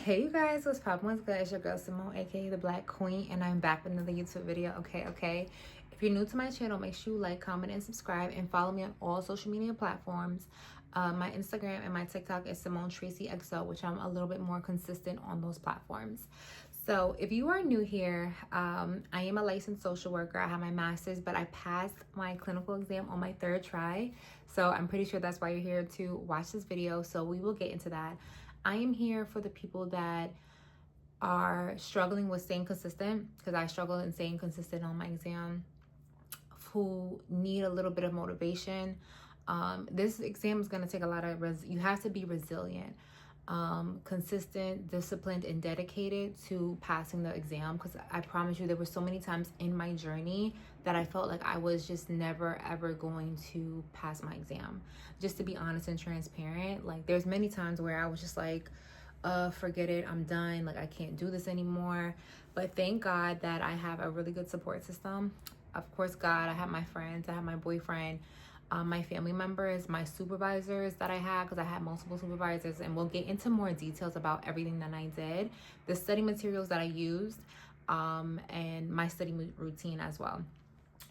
Hey you guys, what's poppin'? What's good? It's your girl Simone, aka the Black Queen, and I'm back with another YouTube video. Okay. If you're new to my channel, make sure you like, comment, and subscribe, and follow me on all social media platforms. My Instagram and my TikTok is Simone Tracy XO, which I'm a little bit more consistent on those platforms. So if you are new here, I am a licensed social worker. I have my master's, but I passed my clinical exam on my third try. So I'm pretty sure that's why you're here to watch this video. So we will get into that. I am here for the people that are struggling with staying consistent, because I struggle in staying consistent on my exam, who need a little bit of motivation. This exam is going to take a lot of, you have to be resilient, consistent, disciplined, and dedicated to passing the exam, because I promise you there were so many times in my journey that I felt like I was just never ever going to pass my exam. Just to be honest and transparent, like there's many times where I was just like, forget it, I'm done, like I can't do this anymore. But thank God that I have a really good support system. Of course, God, I have my friends, I have my boyfriend, my family members, my supervisors that I had, because I had multiple supervisors, and we'll get into more details about everything that I did, the study materials that I used, and my study routine as well.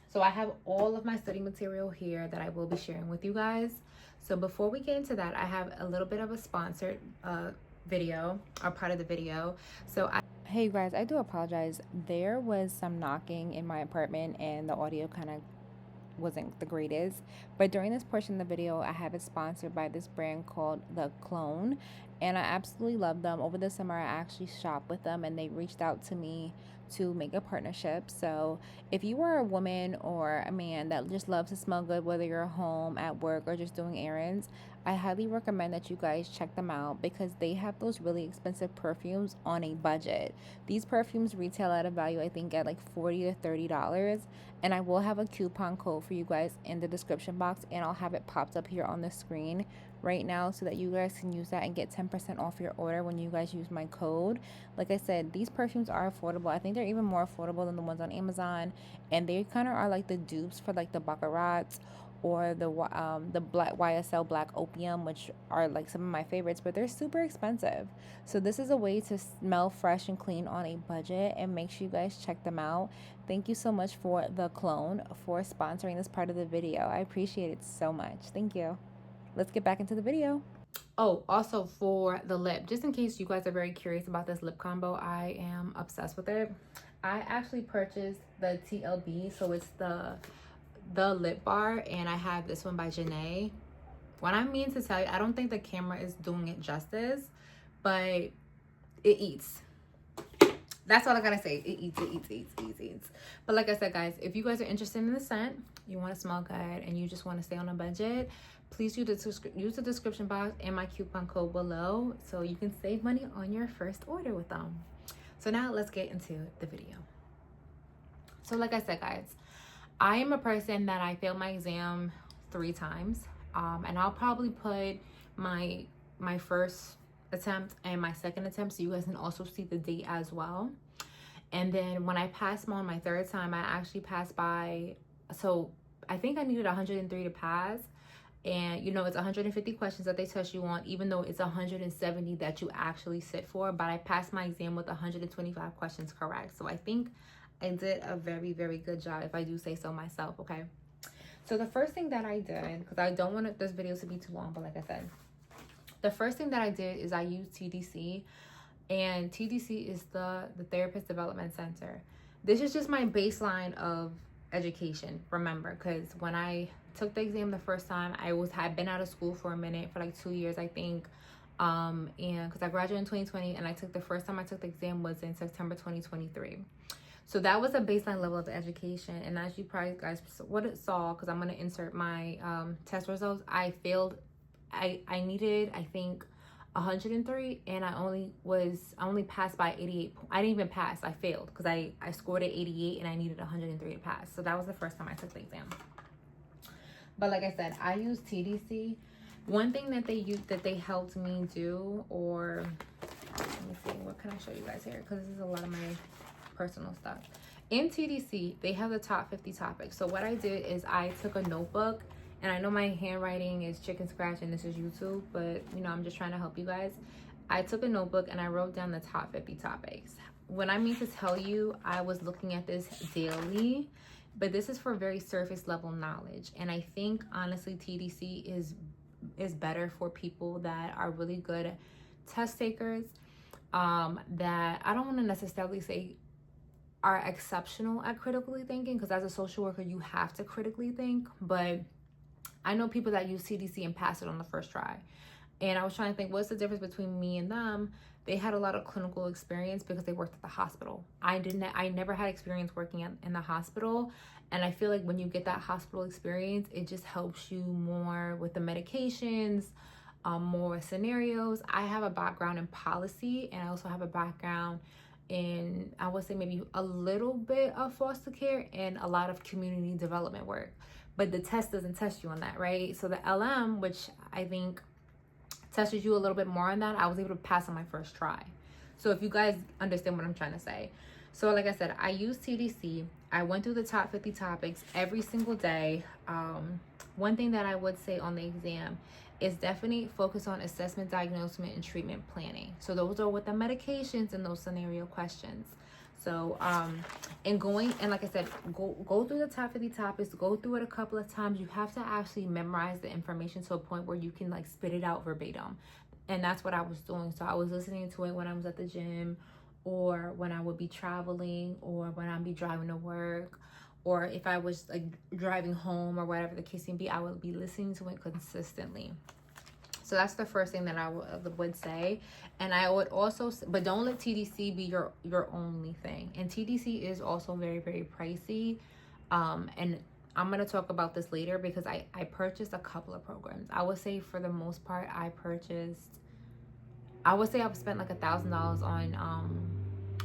So I have all of my study material here that I will be sharing with you guys. So before we get into that, I have a little bit of a sponsored video, or part of the video. Hey guys, I do apologize. There was some knocking in my apartment and the audio kind of wasn't the greatest, but during this portion of the video I have it sponsored by this brand called The Clone, and I absolutely love them. Over the summer I actually shopped with them, and they reached out to me to make a partnership. So if you are a woman or a man that just loves to smell good, whether you're home, at work, or just doing errands, I highly recommend that you guys check them out, because they have those really expensive perfumes on a budget. These perfumes retail at a value, I think, at like $40 to $30, and I will have a coupon code for you guys in the description box, and I'll have it popped up here on the screen right now so that you guys can use that and get 10% off your order when you guys use my code. Like I said, these perfumes are affordable. I think they're even more affordable than the ones on Amazon, and they kind of are like the dupes for like the Baccarats or the black YSL Black Opium, which are like some of my favorites, but they're super expensive. So this is a way to smell fresh and clean on a budget, and make sure you guys check them out. Thank you so much for The Clone for sponsoring this part of the video. I appreciate it so much. Thank you. Let's get back into the video. Oh, also for the lip, just in case you guys are very curious about this lip combo, I am obsessed with it. I actually purchased the TLB, so it's the lip bar, and I have this one by Janae. What I mean to tell you, I don't think the camera is doing it justice, but it eats. That's all I gotta say. It eats. But like I said, guys, if you guys are interested in the scent, you want to smell good, and you just want to stay on a budget, please use the description box and my coupon code below so you can save money on your first order with them. So now let's get into the video. So like I said, guys, I am a person that I failed my exam 3 times, and I'll probably put my first attempt and my second attempt so you guys can also see the date as well. And then when I passed on my 3rd time, I actually passed by, so I think I needed 103 to pass. And you know, it's 150 questions that they test you on, even though it's 170 that you actually sit for. But I passed my exam with 125 questions correct. So I think I did a very, very good job, if I do say so myself. Okay. So the first thing that I did, because I don't want this video to be too long, but like I said, the first thing that I did is I used TDC, and TDC is the Therapist Development Center. This is just my baseline of education, remember, because when I took the exam the first time, had been out of school for a minute, for like 2 years, I think, and because I graduated in 2020, and the first time I took the exam was in September 2023. So that was a baseline level of education. And as you probably guys saw, because I'm going to insert my test results, I failed. I needed, I think, 103, and I only passed by 88. I didn't even pass. I failed because I scored at 88 and I needed 103 to pass. So that was the first time I took the exam. But like I said, I used TDC. One thing that they helped me do, or let me see, what can I show you guys here? Because this is a lot of my personal stuff. In TDC, they have the top 50 topics. So what I did is I took a notebook, and I know my handwriting is chicken scratch and this is YouTube, but you know, I'm just trying to help you guys. I took a notebook and I wrote down the top 50 topics. When I mean to tell you, I was looking at this daily, but this is for very surface level knowledge. And I think honestly, TDC is better for people that are really good test takers, that I don't want to necessarily say are exceptional at critically thinking, because as a social worker, you have to critically think. But I know people that use TDC and pass it on the first try. And I was trying to think, what's the difference between me and them? They had a lot of clinical experience because they worked at the hospital. I never had experience working in the hospital. And I feel like when you get that hospital experience, it just helps you more with the medications, more scenarios. I have a background in policy, and I also have a background in, I would say maybe a little bit of foster care and a lot of community development work. But the test doesn't test you on that, right? So the LM, which I think tested you a little bit more on that, I was able to pass on my first try. So if you guys understand what I'm trying to say. So like I said, I used TDC. I went through the top 50 topics every single day. One thing that I would say on the exam is definitely focus on assessment, diagnosis, and treatment planning. So those are with the medications and those scenario questions. So, and like I said, go through the top 50 topics, go through it a couple of times. You have to actually memorize the information to a point where you can like spit it out verbatim. And that's what I was doing. So I was listening to it when I was at the gym, or when I would be traveling, or when I'd be driving to work, or if I was like driving home or whatever the case may be, I would be listening to it consistently. So that's the first thing that I would say. And I would also, but don't let TDC be your only thing. And TDC is also very, very pricey. And I'm going to talk about this later because I purchased a couple of programs. I would say for the most part, I've spent like $1,000 on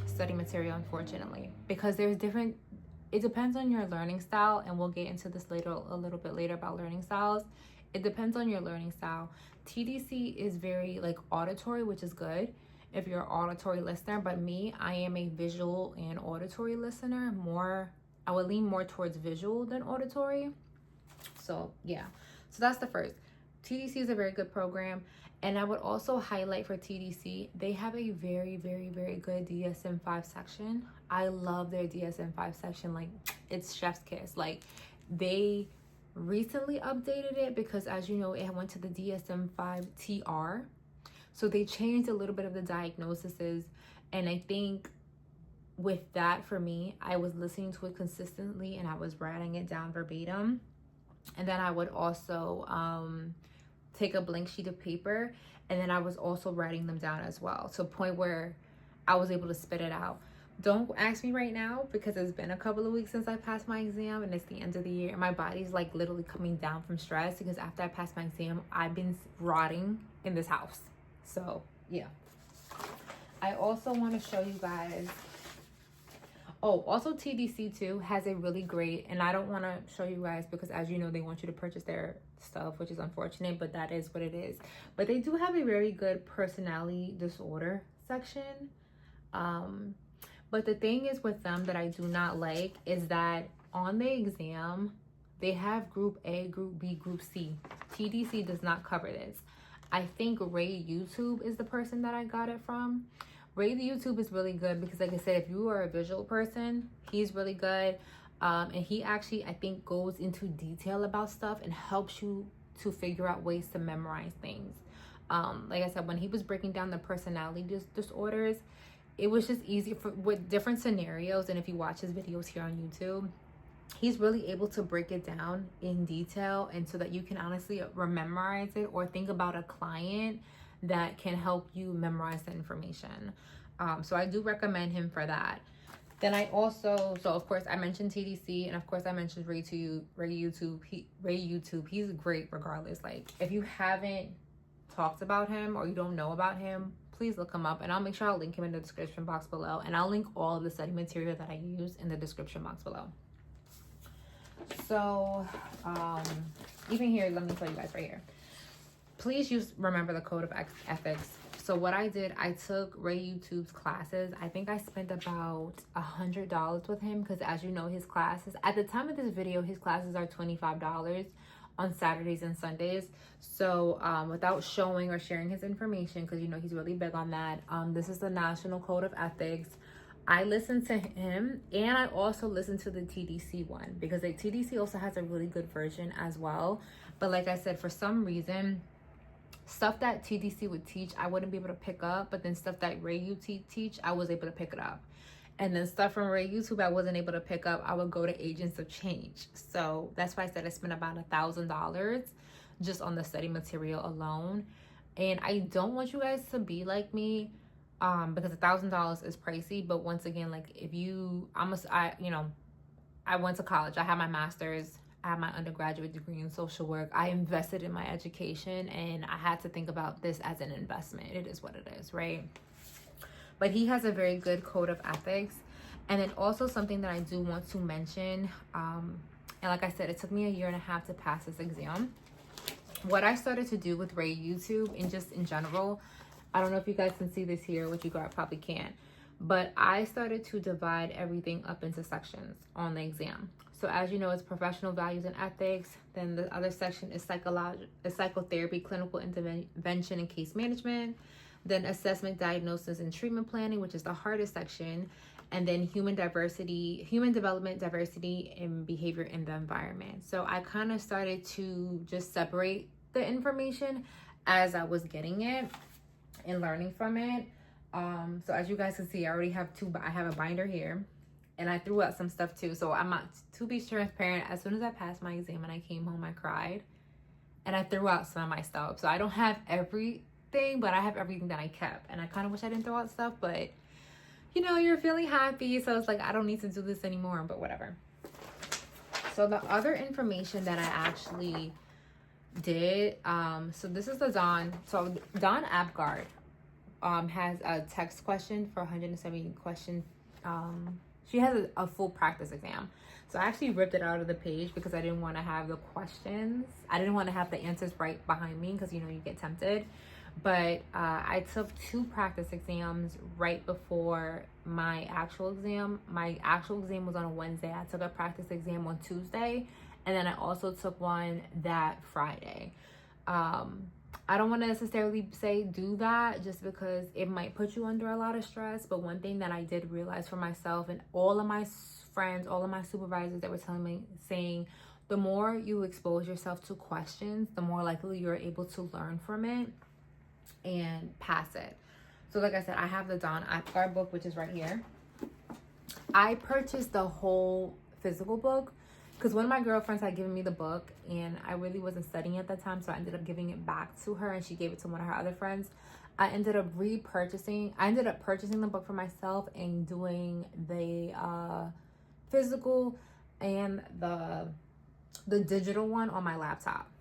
study material, unfortunately, because there's different, it depends on your learning style. And we'll get into this a little bit later about learning styles. It depends on your learning style. TDC is very like auditory, which is good if you're an auditory listener. But me, I am a visual and auditory listener. I would lean more towards visual than auditory. So yeah, so that's the first. TDC is a very good program. And I would also highlight for TDC, they have a very, very, very good DSM-5 section. I love their DSM-5 section. Like, it's chef's kiss. Like, they recently updated it because, as you know, it went to the DSM-5 TR. So they changed a little bit of the diagnoses. And I think with that, for me, I was listening to it consistently and I was writing it down verbatim. And then I would also take a blank sheet of paper, and then I was also writing them down as well, to a point where I was able to spit it out. Don't ask me right now because it's been a couple of weeks since I passed my exam and it's the end of the year. My body's like literally coming down from stress because after I passed my exam, I've been rotting in this house. So yeah. I also want to show you guys, also TDC too has a really great, and I don't want to show you guys because, as you know, they want you to purchase their stuff, which is unfortunate, but that is what it is. But they do have a very good personality disorder section. But the thing is with them that I do not like is that on the exam, they have group A, group B, group C. TDC does not cover this. I think Ray YouTube is the person that I got it from. Ray the YouTube is really good because, like I said, if you are a visual person, he's really good. And he actually, I think, goes into detail about stuff and helps you to figure out ways to memorize things. Like I said, when he was breaking down the personality disorders, it was just easy with different scenarios. And if you watch his videos here on YouTube, he's really able to break it down in detail, and so that you can honestly memorize it or think about a client that can help you memorize the information. So I do recommend him for that. Then I also, so of course I mentioned TDC, and of course I mentioned Ray YouTube. Ray YouTube, he's great regardless. Like, if you haven't talked about him or you don't know about him, please look him up, and I'll make sure I'll link him in the description box below, and I'll link all of the study material that I use in the description box below. So even here, let me tell you guys right here, please remember the code of ethics. So what I did, I took Ray YouTube's classes. I think I spent about $100 with him because, as you know, his classes, at the time of this video, his classes are $25. on Saturdays and Sundays. So without showing or sharing his information, because you know he's really big on that, this is the National Code of Ethics. I listen to him, and I also listen to the TDC one, because the TDC also has a really good version as well. But like I said, for some reason, stuff that TDC would teach, I wouldn't be able to pick up, but then stuff that Ray YouTube teach, I was able to pick it up. And then stuff from Ray YouTube I wasn't able to pick up, I would go to Agents of Change. So that's why I said I spent about $1,000 just on the study material alone. And I don't want you guys to be like me, because $1,000 is pricey. But once again, like if you, I went to college, I had my master's, I have my undergraduate degree in social work. I invested in my education, and I had to think about this as an investment. It is what it is, right? But he has a very good code of ethics. And then also something that I do want to mention, and like I said, it took me 1.5 years to pass this exam. What I started to do with Ray YouTube, and just in general, I don't know if you guys can see this here, which you guys probably can't, but I started to divide everything up into sections on the exam. So as you know, it's professional values and ethics. Then the other section is psychotherapy, clinical intervention, and case management. Then assessment, diagnosis, and treatment planning, which is the hardest section. And then human development, diversity, and behavior in the environment. So I kind of started to just separate the information as I was getting it and learning from it. So as you guys can see, I already have I have a binder here, and I threw out some stuff too. So I'm not, to be transparent, as soon as I passed my exam and I came home, I cried, and I threw out some of my stuff. So I don't have everything, but I have everything that I kept. And I kind of wish I didn't throw out stuff, but you know, you're feeling happy, so it's like, I don't need to do this anymore, but whatever. So the other information that I actually did, so this is the Dawn. So Dawn Apgard has a text question for 170 questions. She has a full practice exam. So I actually ripped it out of the page because I didn't want to have the questions. I didn't want to have the answers right behind me, because you know you get tempted. But I took 2 practice exams right before my actual exam. My actual exam was on a Wednesday. I took a practice exam on Tuesday, and then I also took one that Friday. I don't want to necessarily say do that, just because it might put you under a lot of stress. But one thing that I did realize for myself, and all of my friends, all of my supervisors that were telling me, saying, the more you expose yourself to questions, the more likely you're able to learn from it and pass it. So like I said, I have the Dawn Apgard book, which is right here. I purchased the whole physical book because one of my girlfriends had given me the book, and I really wasn't studying at that time, so I ended up giving it back to her, and she gave it to one of her other friends. I ended up purchasing the book for myself and doing the physical and the digital one on my laptop.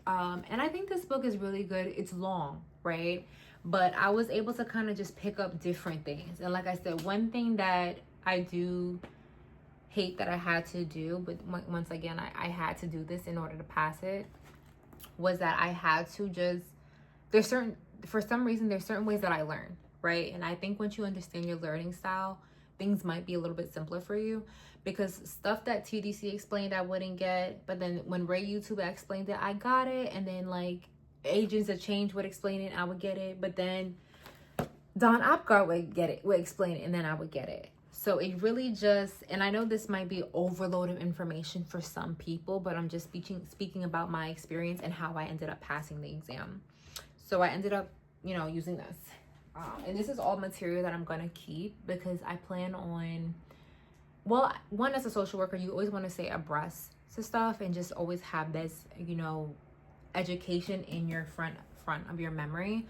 And I think this book is really good. It's long, right? But I was able to kind of just pick up different things. And like I said, one thing that I do hate that I had to do, but once again, I had to do this in order to pass it, was that I had to just, for some reason, there's certain ways that I learn, right? And I think once you understand your learning style, things might be a little bit simpler for you, because stuff that TDC explained I wouldn't get, but then when Ray YouTube explained it, I got it. And then like Agents of Change would explain it, I would get it. But then Dawn Apgard would explain it, and then I would get it. So it really just, and I know this might be overload of information for some people, but I'm just speaking about my experience and how I ended up passing the exam. So I ended up, using this. And this is all material that I'm going to keep, because I plan on, well, one, as a social worker, you always want to stay abreast to stuff and just always have this, education in your front of your memory.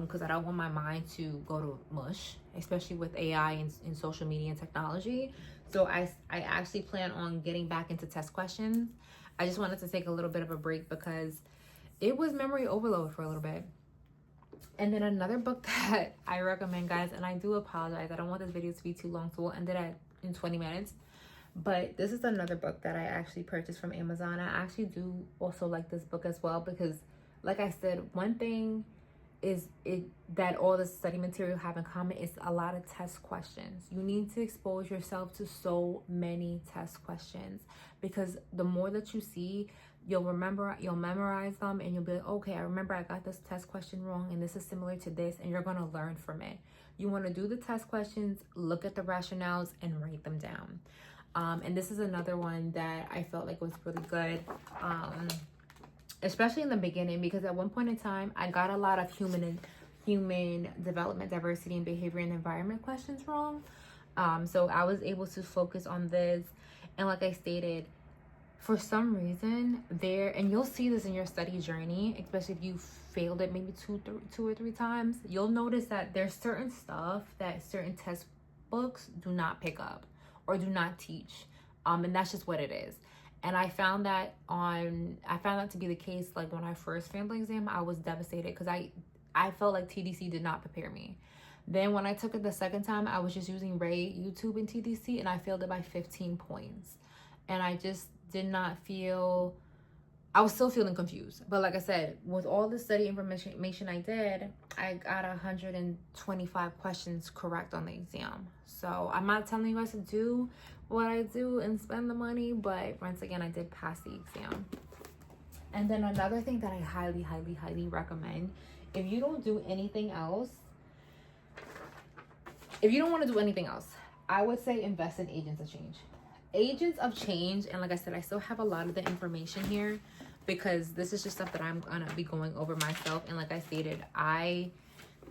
Because I don't want my mind to go to mush, especially with AI and social media and technology. So I actually plan on getting back into test questions. I just wanted to take a little bit of a break because it was memory overload for a little bit. And then another book that I recommend, guys, and I do apologize, I don't want this video to be too long, so we'll end it in 20 minutes. But this is another book that I actually purchased from Amazon. I actually do also like this book as well, because like I said, one thing is that all the study material have in common is a lot of test questions. You need to expose yourself to so many test questions, because the more that you see, you'll memorize them, and you'll be like, okay, I remember I got this test question wrong, and this is similar to this, and you're going to learn from it. You want to do the test questions, look at the rationales, and write them down. And this is another one that I felt like was really good, especially in the beginning, because at one point in time, I got a lot of human development, diversity, and behavior and environment questions wrong. So I was able to focus on this. And like I stated, for some reason there, and you'll see this in your study journey, especially if you failed it maybe two or three times, you'll notice that there's certain stuff that certain test books do not pick up or do not teach. And that's just what it is. And I found that to be the case. Like when I first failed the exam, I was devastated because I felt like TDC did not prepare me. Then when I took it the second time, I was just using Ray, YouTube, and TDC, and I failed it by 15 points. And I just did not feel, I was still feeling confused. But like I said, with all the study information I did, I got 125 questions correct on the exam. So I'm not telling you guys to do what I do and spend the money, but once again, I did pass the exam. And then another thing that I highly, highly, highly recommend, if you don't do anything else, if you don't want to do anything else, I would say invest in Agents of Change. Agents of Change, and like I said, I still have a lot of the information here because this is just stuff that I'm gonna be going over myself. And like I stated, I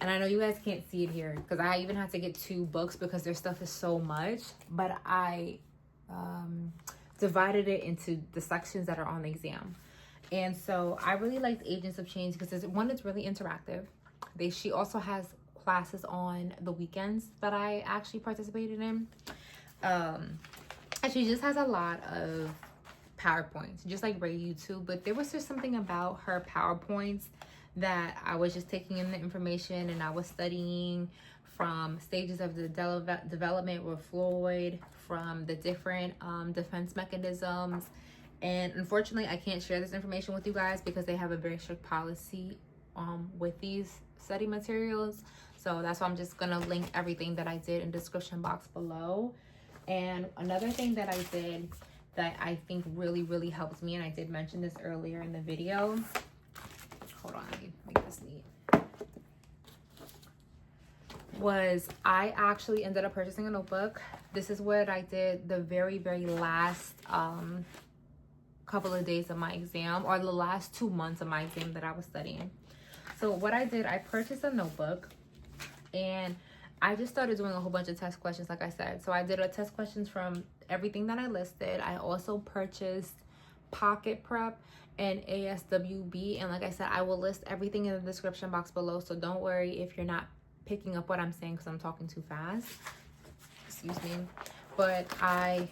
know you guys can't see it here because I even had to get 2 books because their stuff is so much, but I divided it into the sections that are on the exam. And so I really liked Agents of Change because it's really interactive. She also has classes on the weekends that I actually participated in. And she just has a lot of PowerPoints, just like Ray YouTube, but there was just something about her PowerPoints that I was just taking in the information, and I was studying from stages of the development with Floyd, from the different defense mechanisms. And unfortunately, I can't share this information with you guys because they have a very strict policy with these study materials. So that's why I'm just gonna link everything that I did in the description box below. And another thing that I did that I think really, really helps me, and I did mention this earlier in the video. Hold on, let me make this neat. Was I actually ended up purchasing a notebook. This is what I did the very, very last couple of days of my exam, or the last 2 months of my exam that I was studying. So what I did, I purchased a notebook, and I just started doing a whole bunch of test questions, like I said. So I did a test questions from everything that I listed. I also purchased Pocket Prep and ASWB. And like I said, I will list everything in the description box below. So don't worry if you're not picking up what I'm saying because I'm talking too fast. Excuse me. But I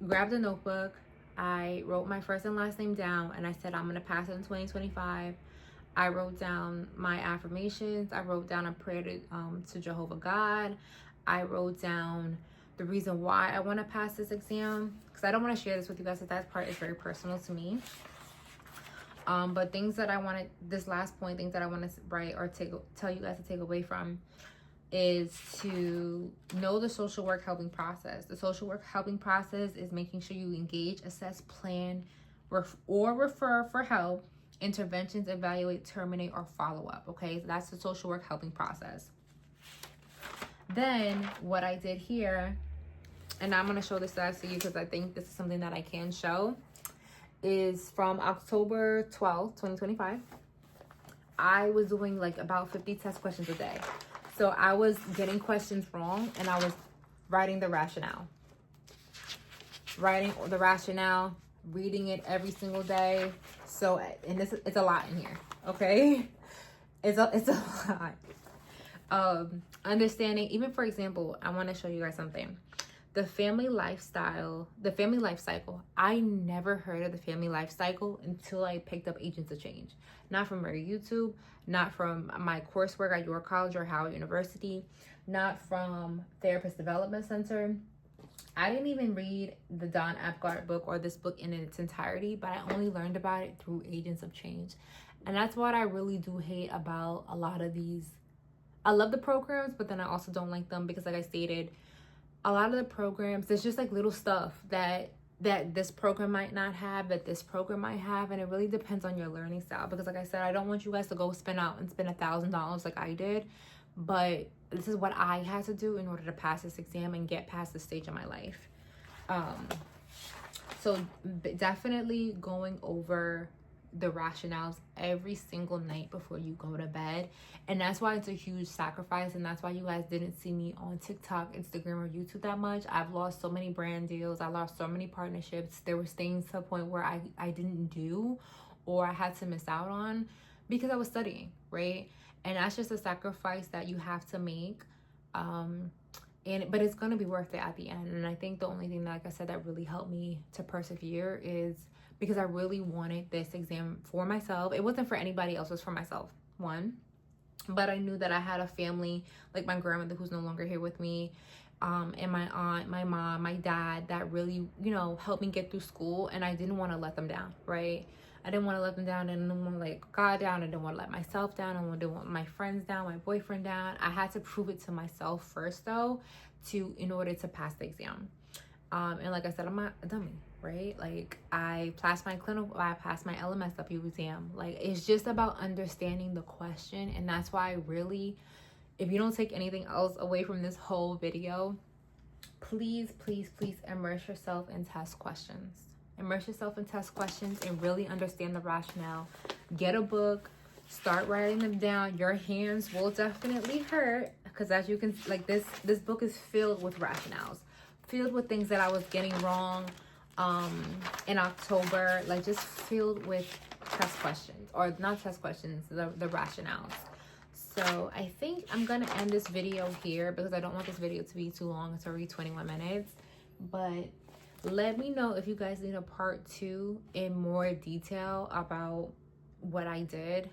grabbed a notebook. I wrote my first and last name down, and I said I'm going to pass it in 2025. I wrote down my affirmations. I wrote down a prayer to Jehovah God. I wrote down the reason why I want to pass this exam, because I don't want to share this with you guys, because that part is very personal to me. But things that I wanted, this last point, things that I want to write or tell you guys to take away from is to know the social work helping process. The social work helping process is making sure you engage, assess, plan, or refer for help, interventions, evaluate, terminate, or follow up. Okay, so that's the social work helping process. Then what I did here, and I'm going to show this to you because I think this is something that I can show, is from October 12th, 2025. I was doing like about 50 test questions a day. So I was getting questions wrong, and I was writing the rationale. Reading it every single day. So, and it's a lot in here, okay? It's a lot. Understanding, even for example, I want to show you guys something. The family life cycle. I never heard of the family life cycle until I picked up Agents of Change. Not from our YouTube, not from my coursework at York College or Howard University, not from Therapist Development Center. I didn't even read the Don Epgard book or this book in its entirety, but I only learned about it through Agents of Change. And that's what I really do hate about a lot of these. I love the programs, but then I also don't like them because, like I stated, a lot of the programs, there's just like little stuff that that this program might not have, that this program might have. And it really depends on your learning style, because like I said, I don't want you guys to go spend $1,000 like I did, but this is what I had to do in order to pass this exam and get past this stage of my life. So definitely going over the rationales every single night before you go to bed. And that's why it's a huge sacrifice, and that's why you guys didn't see me on TikTok, Instagram, or YouTube that much. I've lost so many brand deals, I lost so many partnerships. There was things to the point where I didn't do, or I had to miss out on because I was studying, right? And that's just a sacrifice that you have to make. But it's going to be worth it at the end. And I think the only thing that, like I said, that really helped me to persevere is because I really wanted this exam for myself. It wasn't for anybody else, it was for myself, one. But I knew that I had a family, like my grandmother who's no longer here with me, and my aunt, my mom, my dad, that really, you know, helped me get through school. And I didn't want to let them down, right? I didn't want to let them down. I didn't want to let God down. I didn't want to let myself down. I didn't want my friends down, my boyfriend down. I had to prove it to myself first, though, in order to pass the exam. And like I said, I'm not a dummy, right? Like, I passed my LMSW exam. Like, it's just about understanding the question. And that's why I really, if you don't take anything else away from this whole video, please, please, please immerse yourself in test questions. Immerse yourself in test questions and really understand the rationale. Get a book, start writing them down. Your hands will definitely hurt, because as you can, like, this book is filled with rationales, filled with things that I was getting wrong in October, like just filled with test questions, or not test questions, the rationales. So I think I'm gonna end this video here because I don't want this video to be too long. It's already 21 minutes. But let me know if you guys need a part 2 in more detail about what I did.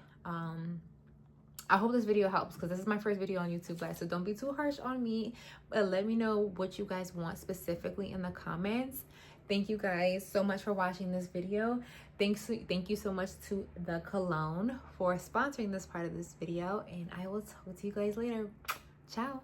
I hope this video helps, because this is my first video on YouTube, guys, so don't be too harsh on me. But let me know what you guys want specifically in the comments. Thank you guys so much for watching this video. Thank you so much to the Cologne for sponsoring this part of this video, and I will talk to you guys later. Ciao.